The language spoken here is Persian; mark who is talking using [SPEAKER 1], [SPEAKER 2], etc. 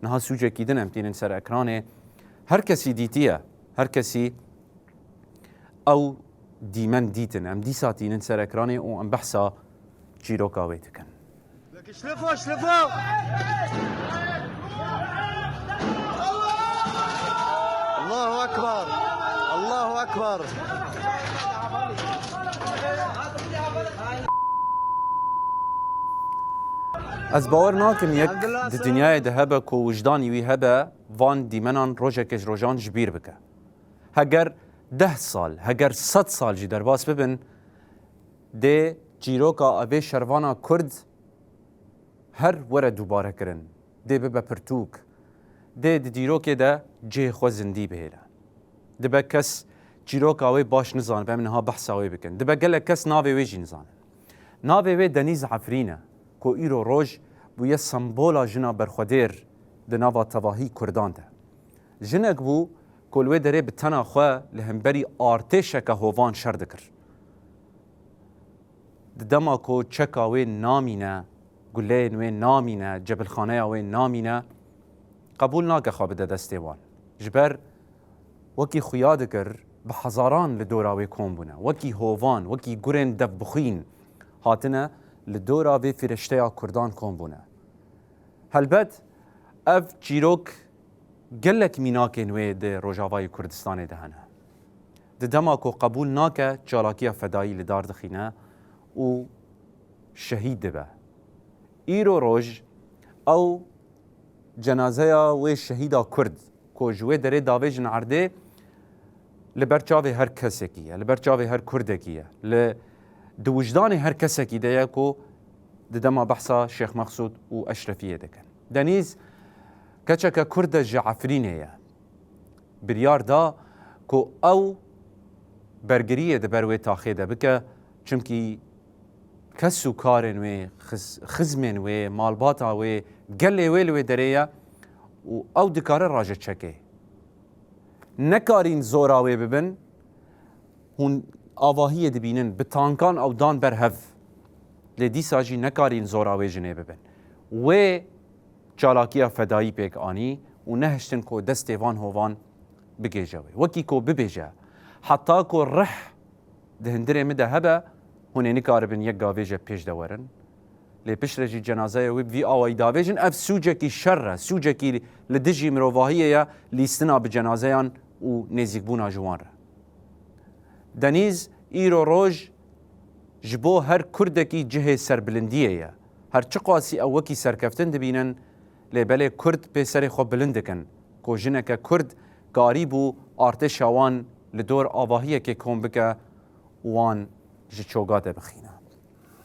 [SPEAKER 1] نها سوجه كيدن ام تينن سر اكرانه هر كسي ديتيه هر كسي او ديمن ديتن ام دي ساتينن سر اكرانه و ام بحثا چیروکا ویتکن
[SPEAKER 2] شلفوا شلفوا الله اكبر الله اكبر
[SPEAKER 1] از باور ناکم یک د دنیای ده هبه کو وجدانی وی هبه وان دیمنان روژکش روژان جبیر بکه هگر 10 سال هگر 100 سال جی در باس ببین ده چیروکا اوی شروانا کرد هر وره دوباره کرن ده ببه پرتوک ده دیروکه ده جه خو زندی بهیره ده به کس چیروکا اوی باش نزان به منها بحث اوی بکن ده به گله کس ناوی وی جی نزان ناوی وی دنیز عفرینه کو ایرو روژ بو یه سمبولا جنا برخودیر ده ناوا تواهی کردان ده جنک بو کلوی داره به تنا خواه لهمبری آرتشه که هوان شرد کر ده دما کو چکاوی نامینه گله نوی نامینه جبل خانه اوی نامینه قبول ناگه خواب ده دسته وان جبر وکی خویاد کر به هزاران لدوراوی کون بونه وکی هوان وکی گرن دف بخین هاتنه لدوراوی فرشته ها کردان کون بونه هلبت اف چیروک گلک میناکه نوی ده روژاوای کردستان دهنه ده دما کو قبول ناکه چالاکی فدایی لدار دخینه و شهید دبه ایرو روژ او جنازه و شهیدا کرد کو جوه داره داویجن عرده لبرچاوی هر کسی کیه لبرچاوی هر کرده کیه لدوجدان هر کسی کی ده کو دما بحثا شیخ مقصود و اشرفیه دکن دنیز کچک کرد جعفرینه بریار دا کو او برگریه ده بروی تاخیه ده بکه چونکی کسو کارن و خزمن و مالباتا و گله ویلوی دریه و او دکاره راجه چکه نکارین زوراوی ببن هون آواهی دبینن بتانکان او دان برهف لدی ساجی نکارین زوراوی جنه ببن و چالاکیا فدایی پیک آنی و نهشتن کو دست وان هوان بگیجاوی وکی کو ببیجه حتی کو رح دهندره مده هبه هونه نکاربن یک گاویجه پیش دورن لی پیش رجی جنازه وی وی آوای داویجن اف سوجه کی شر سوجه کی لدجی مروواهیه یا لیستنا به جنازه و نزیک بونا جوان را دنیز ایرو روژ جبو هر کردکی جه سربلندیه یا هر چه قاسی او وکی سرکفتن دبینن لی بله کرد پی سر خوب بلندکن کو جنک کرد قاریبو آرتش وان لدور آواهیه که کن بکه وان جی چوگاته بخینه